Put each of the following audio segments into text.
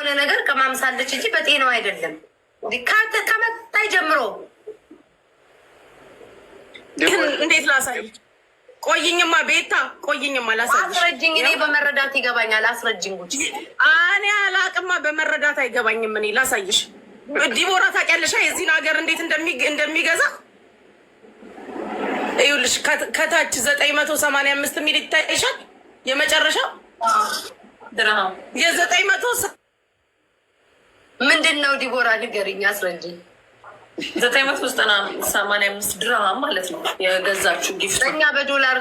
የሆነ ነገር ከማምሳለች እንጂ በጤናው አይደለም። ከመጣይ ጀምሮ እንዴት ላሳይ? ቆይኝማ ቤታ ቆይኝማ ላሳይ። አስረጅኝ። እኔ በመረዳት ይገባኛል። አስረጅኝ። ጉቺ እኔ አላቅማ በመረዳት አይገባኝም። እኔ ላሳይሽ። ዲቦራ ታውቂያለሽ የዚህን ሀገር እንዴት እንደሚገዛ ይኸውልሽ። ከታች 985 ሚል ይታይሻል። የመጨረሻው ድርሃም የ900 ምንድን ነው? ዲቦራ ንገሪኝ፣ አስረጅኝ። 985 ድርሃም ማለት ነው የገዛችሁ ጊፍት። እኛ በዶላር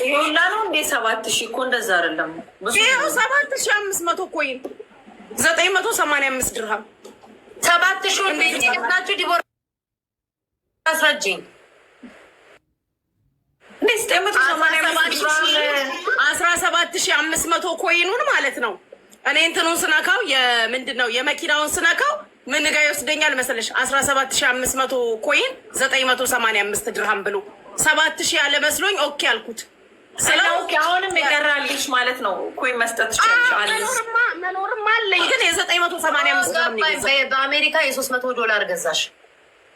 ይሁላ ነው እንዴ? 7000 እኮ እንደዛ አይደለም። ይኸው 7500 ኮይን 985 ድርሃም 7000 እንዴት የገዛችሁ? ዲቦራ አስረጅኝ። 17500 ኮይኑን ማለት ነው። እኔ እንትኑን ስነካው የምንድን ነው የመኪናውን ስነካው ምን ጋር ይወስደኛል መሰለሽ? 17500 ኮይን 985 ድርሃም ብሎ 7000 ያለ መስሎኝ ኦኬ አልኩት። አሁንም የቀራልሽ ማለት ነው። ኮይን መስጠት ትችላለሽ። መኖርም አለኝ ግን የ985 በአሜሪካ $300 ገዛሽ።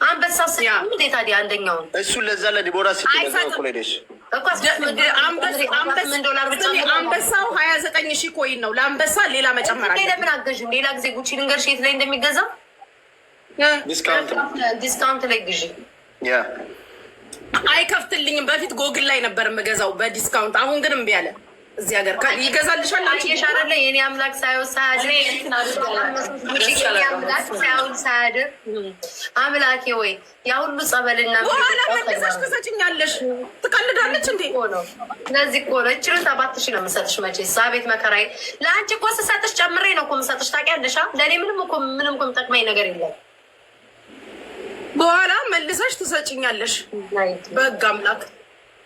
አንበሳ እንዴ ታዲያ አንደኛውን እሱ ለዛ ለዲቦራ ሲሄደሽ አንበሳው 29000 ኮይን ነው። ለአንበሳ ሌላ መጨመር አለ። ለምን አገዥም? ሌላ ጊዜ ጉቺ ልንገርሽ የት ላይ እንደሚገዛ ዲስካውንት ላይ ግዢ። አይከፍትልኝም። በፊት ጎግል ላይ ነበር የምገዛው በዲስካውንት። አሁን ግን እምቢ አለ። እዚህ ሀገር ይገዛልሻል። የሻረለ የኔ አምላክ ሳይሆን ሳያድር አምላኬ ወይ ያ ሁሉ ጸበልና በኋላ መልሰሽ ትሰጭኛለሽ። ትቀልዳለች እንዴ? ለዚህ እኮ ነው እችሉ 7000 ነው የምሰጥሽ። መቼስ አቤት መከራዬ። ለአንቺ እኮ ስሰጥሽ ጨምሬ ነው እኮ የምሰጥሽ። ታውቂያለሽ። ለእኔ ምንም እኮ የምጠቅመኝ ነገር የለም። በኋላ መልሰሽ ትሰጭኛለሽ። በህግ አምላክ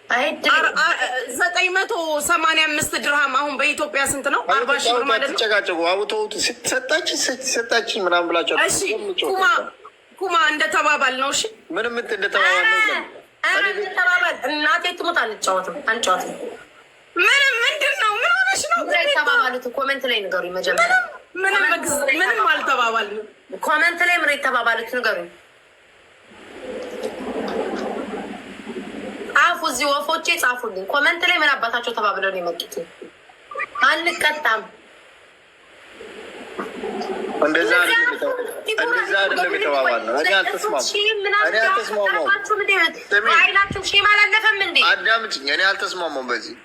985 ድርሃም አሁን በኢትዮጵያ ስንት ነው? 40 ሺህ ብር ማለት ነው። ተጨቃጨቁ አውቶውት ሲሰጣችን ምናምን ብላቸው። እሺ ኩማ እንደተባባል ነው። እሺ ምንም እንደተባባል ነው። እንደተባባል እናቴ ትሙት አንጫወትም። ምንድን ነው? ምን ሆነሽ ነው? ተባባሉት። ኮሜንት ላይ ንገሩኝ። መጀመሪያ ምንም አልተባባልንም። ኮሜንት ላይ ምን የተባባሉት ንገሩኝ። ጻፉ። እዚህ ወፎቼ ጻፉልኝ። ኮመንት ላይ ምን አባታቸው ተባብለው ነው የመጡት? አንቀጣም። እንደዛ አይደለም የተባባልነው። እኔ አልተስማማሁም። አይናችሁ ሺህ አላለፈም እንዴ? አዳምጪኝ። እኔ አልተስማማሁም በዚህ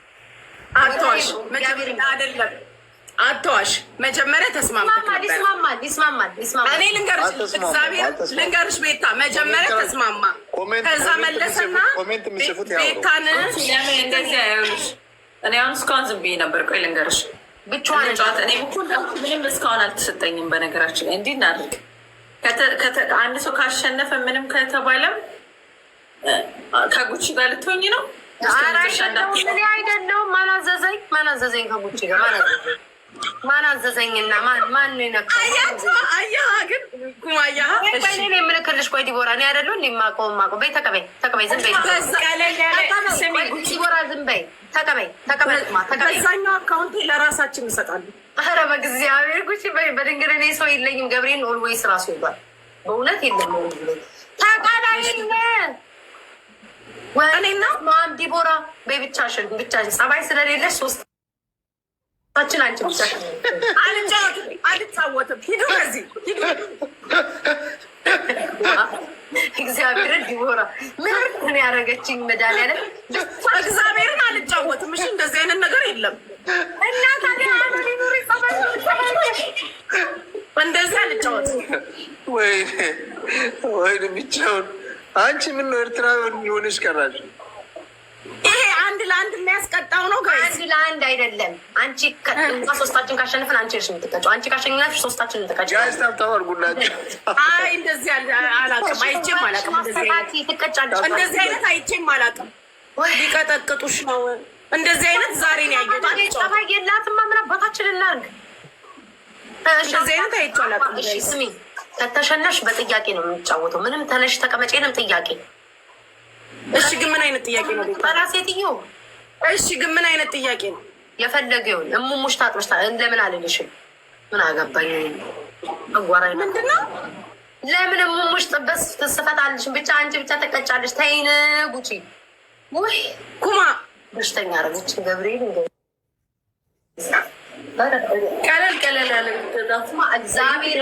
አትዋሽ። አይደለም አትዋሽ። መጀመሪያ ተስማምተን ይስማማል። እኔ ልንገርሽ ቤታ መጀመሪያ ተስማማ። ከዛ መለሰና ቤታን እንደዚህ አይሆንሽ። እኔ አሁን እስካሁን ዝም ብዬ ነበር። ቆይ ልንገርሽ ብቻዋን ጨዋታ። እኔ ምንም እስካሁን አልተሰጠኝም። በነገራችን ላይ እንዲህ እናድርግ። አንድ ሰው ካሸነፈ ምንም ከተባለም ከጉቺ ጋር ልትሆኝ ነው። እኔ አይደለሁም። ማን አዘዘኝ? ከጉቺ ጋር ማን አዘዘኝና ማን ነካው? ግን ኩማያ የምልክልሽ። ቆይ ዲቦራ እኔ አይደለሁ እንደ ማቀው በይ ተቀበይ። ዝም በይ ዲቦራ፣ ዝም በይ ተቀበይ። በዛኛው አካውንት ለራሳችን እንሰጣለን። ኧረ በእግዚአብሔር ጉቺ በድንግል እኔ ሰው የለኝም። ገብሬን ኦልዌይስ ራሱ ይባል በእውነት የለም። ተቀበይኝ እኔና ማም ዲቦራ በይ ብቻሽን ጸባይ ስለሌለሽ ሶስታችን አንቺ ብቻሽን አልጫወትም። ሂዱ ከዚህ ሂዱ። እግዚአብሔርን ዲቦራ ምን ያደረገችኝ መድኃኒዓለም እግዚአብሔርን አልጫወትም። እሺ እንደዚህ አይነት ነገር የለም። እና ታዲያ ሊኖር እንደዚህ አልጫወትም። ወይ ብቻውን አንቺ ምን ነው ኤርትራ ሊሆንሽ ቀራሽ? ይሄ አንድ ለአንድ የሚያስቀጣው ነው። አንድ ለአንድ አይደለም። አንቺ ሶስታችን ካሸንፍን አንቺ ነሽ የምትቀጪው። አንቺ ካሸነፍሽ ሶስታችን እንቀጫለን። ጋይስታም ታወርጉላችሁ። አይ እንደዚህ አላውቅም፣ አይቼም አላውቅም። እንደዚህ አይነት አይቼም አላውቅም። ሊቀጠቅጡሽ ነው። እንደዚህ አይነት ዛሬ ነው ያየሁት። ጸባይ የላትማ። ምን አባታችን እናድርግ? እንደዚህ አይነት አይቼ አላውቅም። እሺ ስሚ፣ ከተሸነፍሽ በጥያቄ ነው የምንጫወተው። ምንም ተነሽ ተቀመጬንም ጥያቄ። እሺ ግን ምን አይነት ጥያቄ ነው? ጠራ ሴትዮ። እሺ ግን ምን አይነት ጥያቄ ነው? የፈለገውን እሙሙሽ ታጥበሽ ለምን አልልሽም? ምን አገባኝ? አጓራኝ ምንድን ነው? ለምን ሙሙሽ ጥበስ ትስፈታለሽ? ብቻ አንቺ ብቻ ተቀጫለሽ። ተይን ጉቺ። ወይ ኩማ በሽተኛ አረገች ገብርኤል። ቀለል ቀለል ያለ እግዚአብሔር